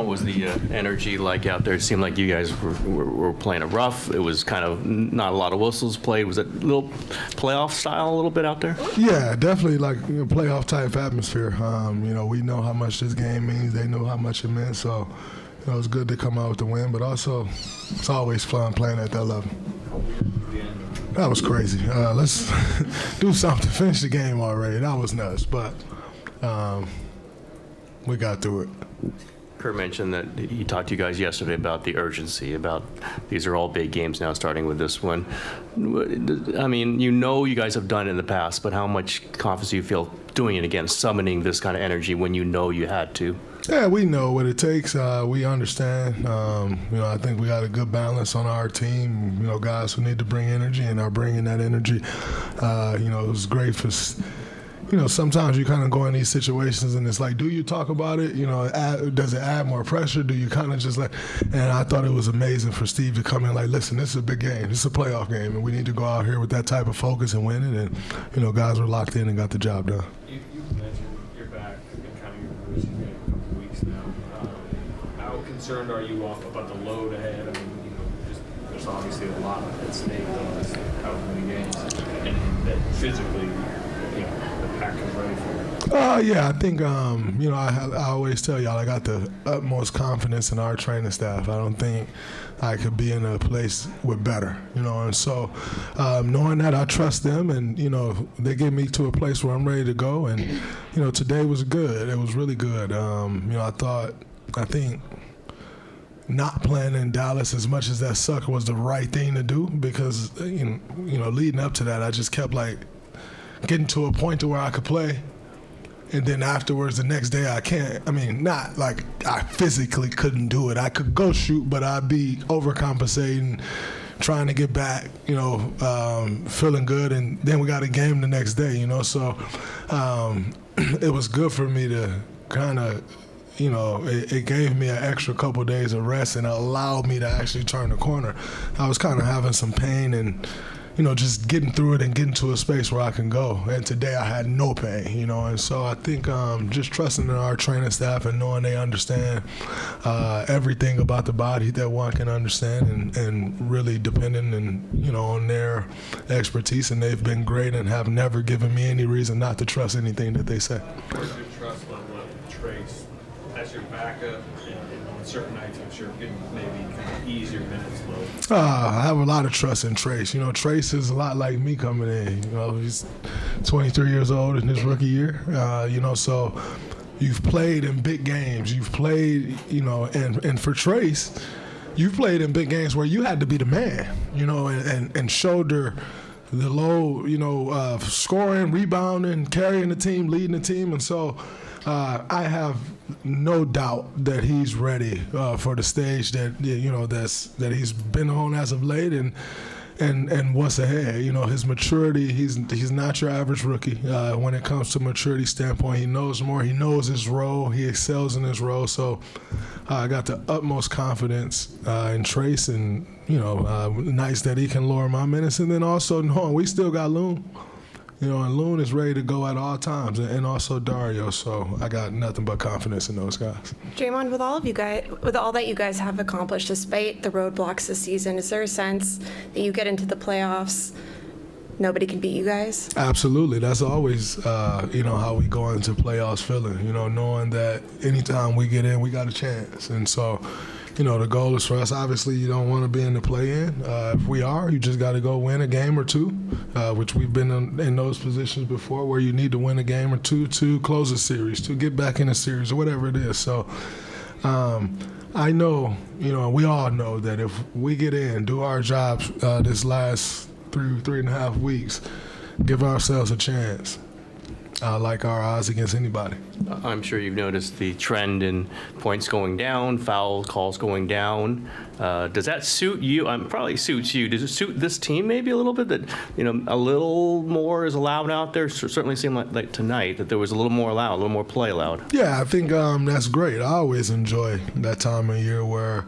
What was the energy like out there? It seemed like you guys were playing it rough. It was kind of not a lot of whistles played. Was it a little playoff style a little bit out there? Yeah, definitely like playoff type atmosphere. We know how much this game means. They know how much it meant. So, it was good to come out with the win. But also, it's always fun playing at that level. That was crazy. Let's do something to finish the game already. That was nuts. But we got through it. Kurt mentioned that he talked to you guys yesterday about the urgency, about these are all big games now, starting with this one. I mean, you guys have done it in the past, but how much confidence do you feel doing it again, summoning this kind of energy when you know you had to? Yeah, we know what it takes. We understand. I think we got a good balance on our team. Guys who need to bring energy and are bringing that energy. It was great for. Sometimes you kind of go in these situations and it's like, do you talk about it? Does it add more pressure? Do you kind of just and I thought it was amazing for Steve to come in like, listen, this is a big game. This is a playoff game, and we need to go out here with that type of focus and win it. And, guys were locked in and got the job done. You mentioned you're back and kind of your position in a couple of weeks now. How concerned are you about the load ahead? I mean, there's obviously a lot at stake in this how many games, and that physically, the pack is ready for it. Yeah, I think, I always tell y'all I got the utmost confidence in our training staff. I don't think I could be in a place with better, and so knowing that, I trust them, and, they get me to a place where I'm ready to go, and, today was good. It was really good. I think not playing in Dallas, as much as that sucked, was the right thing to do because, leading up to that, I just kept, getting to a point to where I could play. And then afterwards, the next day, I can't. I mean, not like I physically couldn't do it. I could go shoot, but I'd be overcompensating, trying to get back, feeling good. And then we got a game the next day, So it was good for me to kind of, it gave me an extra couple days of rest and allowed me to actually turn the corner. I was kind of having some pain and, just getting through it and getting to a space where I can go. And today I had no pain, and so I think just trusting in our training staff and knowing they understand everything about the body that one can understand and really depending on their expertise. And they've been great and have never given me any reason not to trust anything that they say. Where's your trust level of Trace as your backup? And on certain nights, I'm sure getting maybe kind of easier minutes low. I have a lot of trust in Trace. Trace is a lot like me coming in. He's 23 years old in his rookie year. So you've played in big games. You've played, and for Trace, you've played in big games where you had to be the man, and shoulder the load, scoring, rebounding, carrying the team, leading the team. And so I have no doubt that he's ready for the stage that that he's been on as of late, and what's ahead. His maturity. He's not your average rookie when it comes to maturity standpoint. He knows more. He knows his role. He excels in his role. So I got the utmost confidence in Trace, and nice that he can lower my minutes, and then also knowing we still got Loon. And Loon is ready to go at all times, and also Dario. So I got nothing but confidence in those guys. Draymond, with all that you guys have accomplished, despite the roadblocks this season, is there a sense that you get into the playoffs, nobody can beat you guys? Absolutely. That's always, how we go into playoffs feeling. Knowing that anytime we get in, we got a chance, and so. The goal is for us, obviously, you don't want to be in the play-in. If we are, you just got to go win a game or two, which we've been in those positions before where you need to win a game or two to close a series, to get back in a series, or whatever it is. So I know, we all know that if we get in, do our jobs this last 3.5 weeks, give ourselves a chance. Like our odds against anybody. I'm sure you've noticed the trend in points going down, foul calls going down. Does that suit you? Probably suits you. Does it suit this team maybe a little bit that, a little more is allowed out there? Certainly seemed like tonight that there was a little more allowed, a little more play allowed. Yeah, I think that's great. I always enjoy that time of year where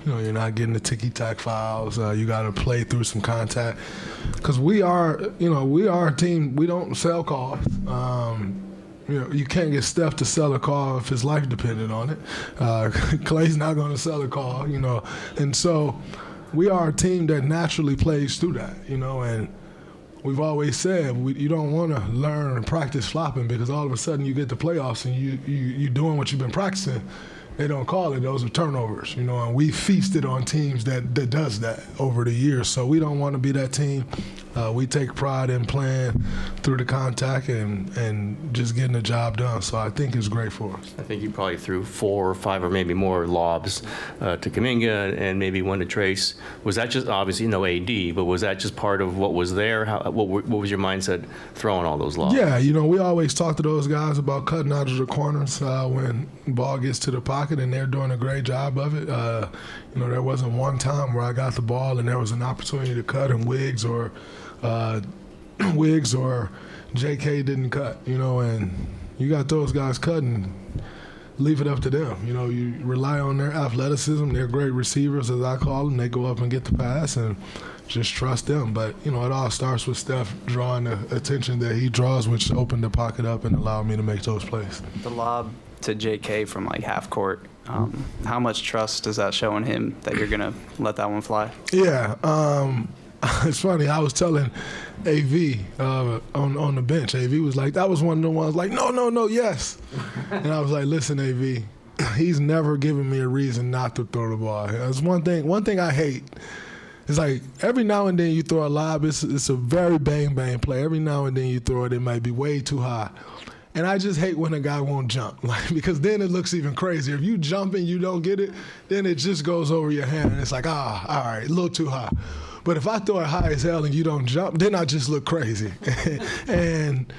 you're not getting the ticky-tack fouls. You got to play through some contact. Because we are a team, we don't sell calls. You can't get Steph to sell a car if his life depended on it. Clay's not going to sell a car, And so we are a team that naturally plays through that, and we've always said you don't want to learn and practice flopping, because all of a sudden you get to playoffs and you're doing what you've been practicing. They don't call it. Those are turnovers, and we feasted on teams that does that over the years. So we don't want to be that team. We take pride in playing through the contact and just getting the job done. So I think it's great for us. I think you probably threw 4 or 5 or maybe more lobs to Kuminga and maybe one to Trace. Was that just, obviously no AD, but was that just part of what was there? What was your mindset throwing all those lobs? Yeah, we always talk to those guys about cutting out of the corners when the ball gets to the pocket, and they're doing a great job of it. There wasn't one time where I got the ball and there was an opportunity to cut, and Wiggs or JK didn't cut, and you got those guys cutting, leave it up to them. You rely on their athleticism. They're great receivers, as I call them. They go up and get the pass, and just trust them. But, it all starts with Steph drawing the attention that he draws, which opened the pocket up and allowed me to make those plays. The lob to JK from half court, how much trust does that show in him that you're going to let that one fly? Yeah. It's funny. I was telling AV on the bench. AV was like, that was one of the ones like, no, yes. And I was like, listen, AV, he's never given me a reason not to throw the ball. That's one thing I hate. It's like every now and then you throw a lob, it's a very bang play. Every now and then you throw it might be way too high. And I just hate when a guy won't jump, because then it looks even crazier. If you jump and you don't get it, then it just goes over your hand, and it's like, all right, a little too high. But if I throw it high as hell and you don't jump, then I just look crazy. And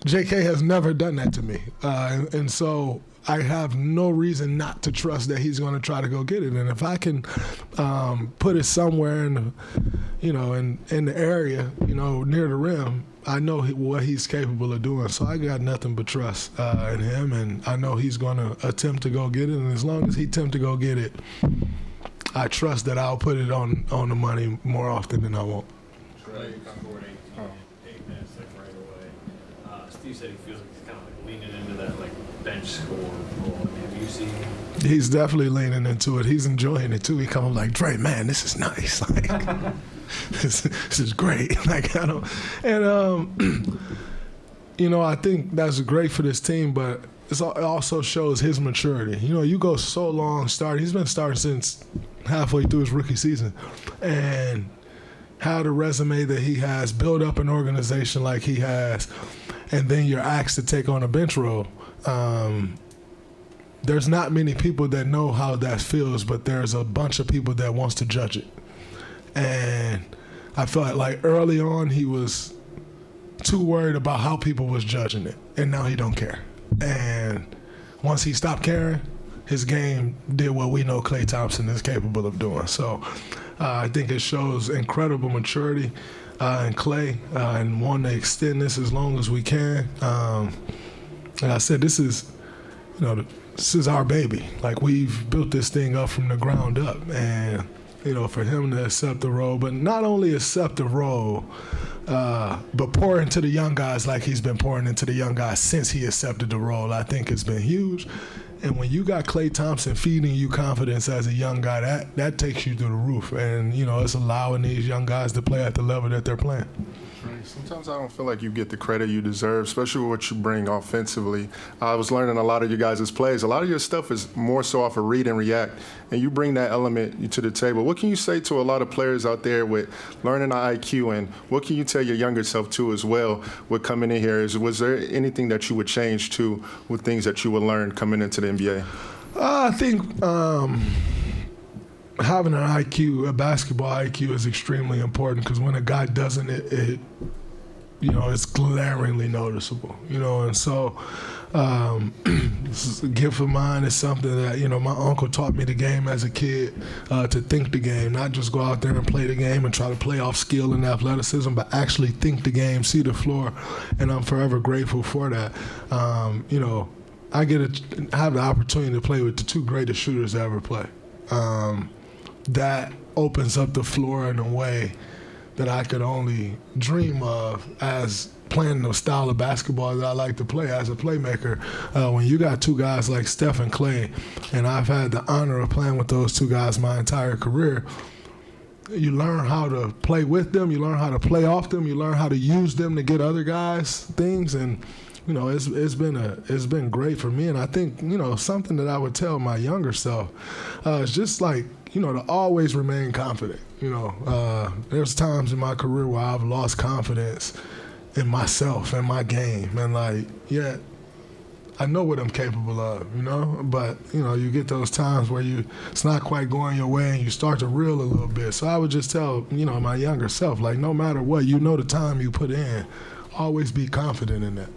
JK has never done that to me. And so I have no reason not to trust that he's going to try to go get it. And if I can put it somewhere in the area, near the rim, I know what he's capable of doing. So I got nothing but trust in him, and I know he's going to attempt to go get it. And as long as he attempts to go get it, I trust that I'll put it on the money more often than I won't. Trey scored 8 minutes right away. Steve said he feels like he's kind of leaning into that bench score role. Have you seen? He's definitely leaning into it. He's enjoying it too. He comes like, Dre, man, this is nice. This is great. I think that's great for this team, but it also shows his maturity. You go so long starting. He's been starting since halfway through his rookie season, and had a resume that he has, built up an organization like he has, and then you're asked to take on a bench role. There's not many people that know how that feels, but there's a bunch of people that wants to judge it. And I felt like early on he was too worried about how people was judging it, and now he don't care. And once he stopped caring, his game did what we know Klay Thompson is capable of doing. So I think it shows incredible maturity in Klay, and want to extend this as long as we can. Like I said, this is our baby. We've built this thing up from the ground up, and for him to accept the role, but not only accept the role, but pour into the young guys like he's been pouring into the young guys since he accepted the role, I think it's been huge. And when you got Klay Thompson feeding you confidence as a young guy, that takes you through the roof. And, it's allowing these young guys to play at the level that they're playing. Sometimes I don't feel like you get the credit you deserve, especially with what you bring offensively. I was learning a lot of you guys' plays. A lot of your stuff is more so off of read and react, and you bring that element to the table. What can you say to a lot of players out there with learning the IQ, and what can you tell your younger self too as well with coming in here? Was there anything that you would change too with things that you would learn coming into the NBA? I think having an IQ, a basketball IQ, is extremely important, because when a guy doesn't, it's glaringly noticeable, and so this is a gift of mine. It's something that, my uncle taught me the game as a kid, to think the game, not just go out there and play the game and try to play off skill and athleticism, but actually think the game, see the floor, and I'm forever grateful for that. I have the opportunity to play with the 2 greatest shooters to ever play. That opens up the floor in a way that I could only dream of as playing the style of basketball that I like to play as a playmaker. When you got two guys like Steph and Clay, and I've had the honor of playing with those two guys my entire career, you learn how to play with them, you learn how to play off them, you learn how to use them to get other guys things, and you know, it's been great for me. And I think, you know, something that I would tell my younger self is just like, you know, to always remain confident. You know, there's times in my career where I've lost confidence in myself and my game, and like, yeah, I know what I'm capable of, you know, but, you know, you get those times where it's not quite going your way and you start to reel a little bit. So I would just tell, you know, my younger self, like, no matter what, you know, the time you put in, always be confident in that.